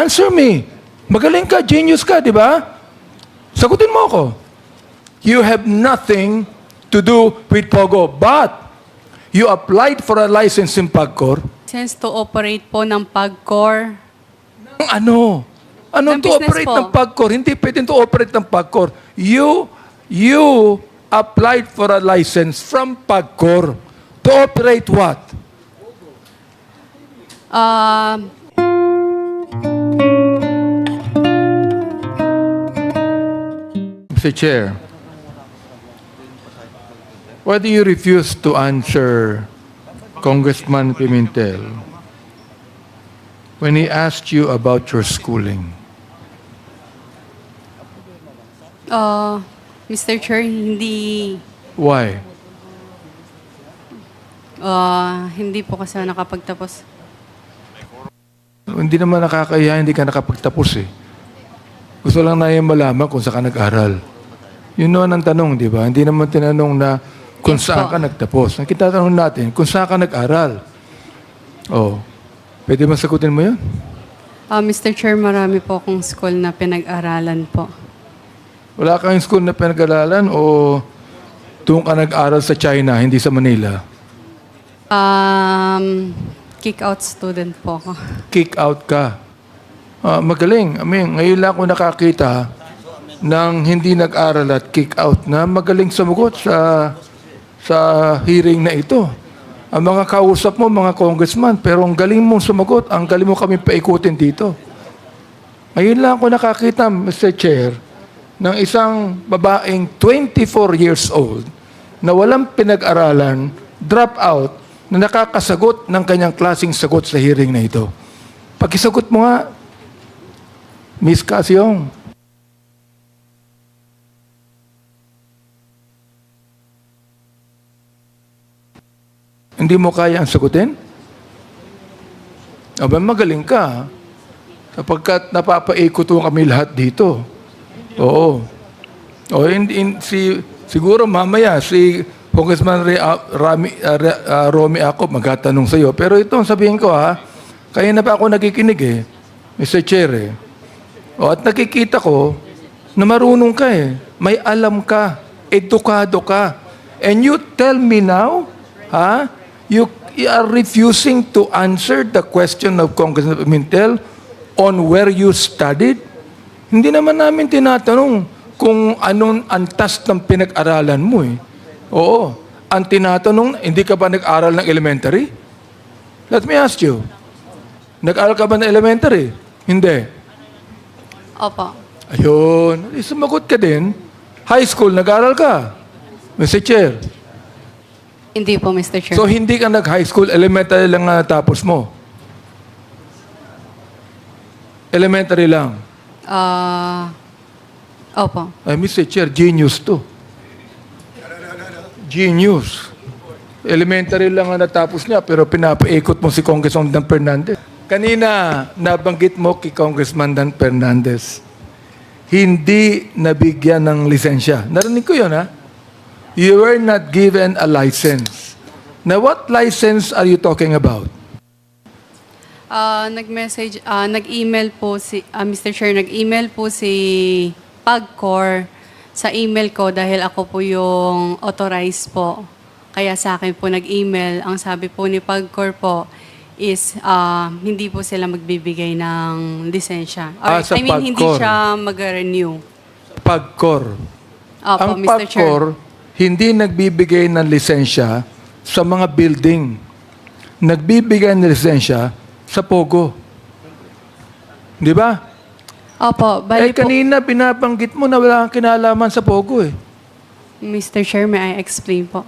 Answer me. Magaling ka, genius ka, di ba? Sagutin mo ako. You have nothing to do with Pogo, but you applied for a license in PAGCOR. License to operate po ng PAGCOR. Ano? Anong Ng to business operate po. ng PAGCOR? Hindi pwedeng to operate ng PAGCOR. You applied for a license from PAGCOR to operate what? Mr. Chair, why do you refuse to answer Congressman Pimentel when he asked you about your schooling? Mr. Chair, hindi Why? hindi po kasi ako nakapagtapos. Hindi naman nakakaya, hindi ka nakapagtapos eh. Gusto lang na yung malaman kung saan ka nag-aral. Yun naman ang tanong, di ba? Hindi naman tinanong na kung Yes saan po. ka nagtapos. Ang kitatanong natin, kung saan ka nag-aral. Oh, pwede ba sagutin mo yun? Mr. Chair, marami po akong school na pinag-aralan po. Wala kang school na pinag-aralan o doon ka nag-aral sa China, hindi sa Manila? Kick-out student po ako. Kick out ka. Magaling. I mean, ngayon lang ako nakakita ng hindi nag-aral at kick out na magaling sumagot sa hearing na ito. Ang mga kausap mo, mga congressman, pero ang galing mong sumagot, ang galing mo kami paikutin dito. Ngayon lang ako nakakita, Mr. Chair, ng isang babaeng 24 years old na walang pinag-aralan, drop out, na nakakasagot ng kanyang klaseng sagot sa hearing na ito. Pakisagot mo nga, Miss Casyong. Hindi mo kaya ang sagutin? Aba, magaling ka. Sapagkat napapaikot mo kami lahat dito. Oo. O, siguro mamaya, si Congressman Romy ako magtatanong sa iyo. Pero ito, sabihin ko kaya na pa ako nakikinig Mr. Chair O, at nakikita ko na marunong ka May alam ka. Edukado ka. And you tell me now, you are refusing to answer the question of Congressman Pimentel on where you studied? Hindi naman namin tinatanong kung anong antas ng pinag-aralan mo Oo. Ang tinatanong, hindi ka ba nag-aral ng elementary? Let me ask you. Nag-aral ka ba ng elementary? Hindi. Opo. Ayun. Sumagot ka din. High school, nag-aral ka. Mr. Chair. Hindi po, Mr. Chair. So, hindi ka nag-high school, elementary lang nga tapos mo. Elementary lang. Opo. Ay, Mr. Chair, genius to. Genius. Elementary lang ang natapos niya, pero pinapaikot mo si Congressman Dan Fernandez. Kanina, nabanggit mo kay Congressman Dan Fernandez, hindi nabigyan ng lisensya. Narinig ko yun, You were not given a license. Now, what license are you talking about? Nag-message, nag-email po Mr. Chair, nag-email po si PAGCOR sa email ko dahil ako po yung authorized po. Kaya sa akin po nag-email. Ang sabi po ni PAGCOR po is hindi po sila magbibigay ng lisensya. Or, Sa hindi PAGCOR. siya mag-renew. PAGCOR. Opo, Ang Mr. Chair. PAGCOR, hindi nagbibigay ng lisensya sa mga building. Nagbibigay ng lisensya sa Pogo. Di ba? Opo, bali po. Kanina binabanggit mo na wala kang kinalaman sa Pogo Mr. Chair, may I explain po?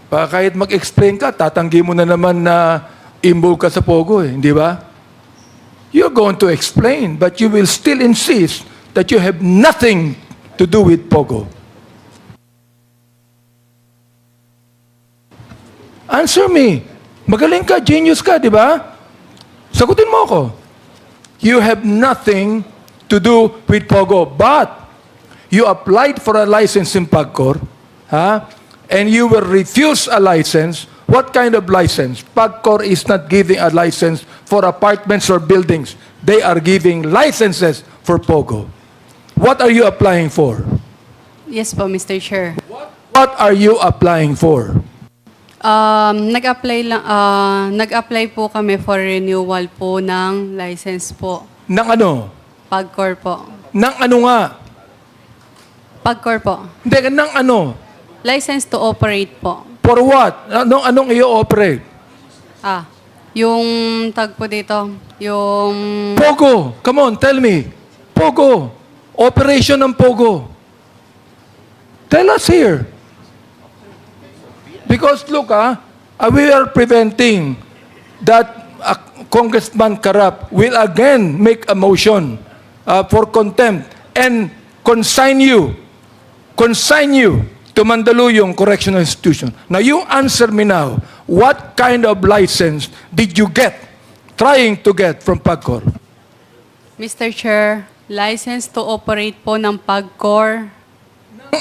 Kahit mag-explain ka, tatanggi mo na naman na involved ka sa Pogo di ba? You're going to explain, but you will still insist that you have nothing to do with Pogo. Answer me. Magaling ka, genius ka, di ba? Sagutin mo ako. You have nothing to do with Pogo, but you applied for a license in PAGCOR, and you will refuse a license. What kind of license? PAGCOR is not giving a license for apartments or buildings. They are giving licenses for POGO. What are you applying for? Yes po, Mr. Chair. What are you applying for? Nag-apply po kami for renewal po ng license po. Nang ano? Pagcor po. Nang ano nga? Pagcor po. Hindi, nang ano? License to operate po. For what? Anong i-operate? Yung tag po dito, yung... POGO. Come on, tell me. POGO. Operation ng POGO. Tell us here. Because look, we are preventing that Congressman Karap will again make a motion for contempt and consign you to Mandaluyong Correctional Institution. Now, you answer me now, what kind of license did you trying to get from PAGCOR? Mr. Chair, license to operate po ng Pagcor.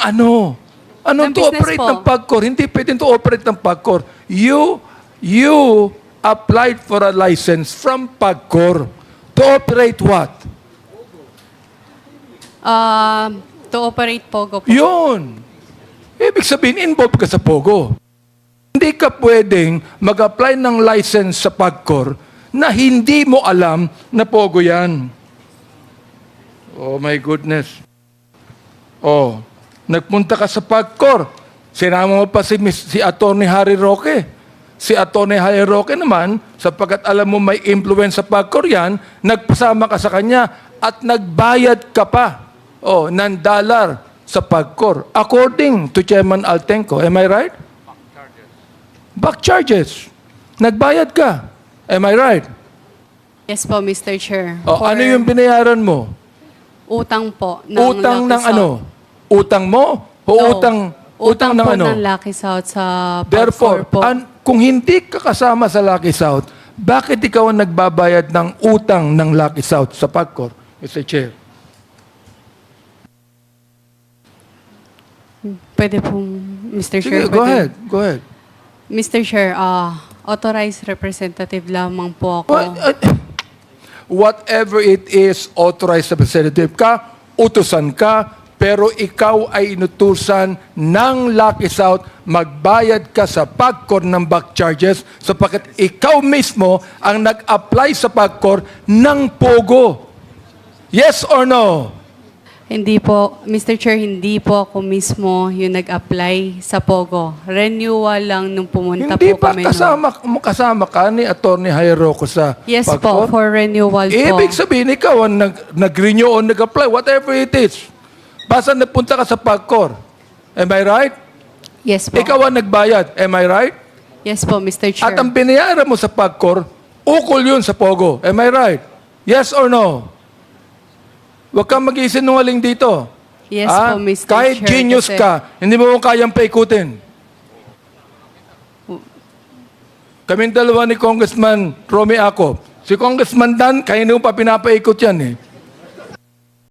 Ano? Ano Ng to business operate po. ng PAGCOR? Hindi pwedeng to operate ng PAGCOR. You applied for a license from PAGCOR to operate what? To operate Pogo po. Yun. Ibig sabihin, involved ka sa POGO. Hindi ka pwedeng mag-apply ng license sa PAGCOR na hindi mo alam na POGO yan. Oh my goodness. Oh, nagpunta ka sa PAGCOR. Sinama mo pa si Atty. Harry Roque. Si Atty. Harry Roque naman, sapagkat alam mo may influence sa PAGCOR yan, nagpasama ka sa kanya at nagbayad ka pa ng dollar sa PAGCOR. According to Chairman Altenco. Am I right? Back charges. Nagbayad ka. Am I right? Yes po, Mr. Chair. Oh, ano yung binayaran mo? Utang po. Utang ng ano? Utang mo? O No. utang ng po ano? ng Lucky South sa Therefore, Pagcor po. kung hindi ka kasama sa Lucky South, bakit ikaw ang nagbabayad ng utang ng Lucky South sa PAGCOR, Mr. Chair? Pwede po, Mr. Sige, Chair. go pwede. ahead. Go ahead. Mr. Chair, authorized representative lamang po ako. Whatever it is, authorized representative ka, utusan ka, pero ikaw ay inutusan ng Lucky South, magbayad ka sa PAGCOR ng back charges sapagkat ikaw mismo ang nag-apply sa PAGCOR ng POGO. Yes or no? Hindi po, Mr. Chair, hindi po ako mismo yung nag-apply sa POGO. Renewal lang nung pumunta Hindi po pa kami. kasama ka ni Atty. Jairo sa Yes PAGCOR? po, for renewal po. Ibig sabihin, ikaw ang nag-renew o nag-apply, whatever it is. Basta napunta ka sa PAGCOR. Am I right? Yes po. Ikaw ang nagbayad. Am I right? Yes po, Mr. Chair. At ang binayaran mo sa PAGCOR, ukol yun sa POGO. Am I right? Yes or no? Huwag kang mag-isinungaling dito. Yes po, Mr. Kahit Chair, genius kasi- ka, hindi mo kayang paikutin. Kaming dalawa ni Congressman Romy Acop. Si Congressman Dan, kaya hindi mo pa pinapaikot yan eh.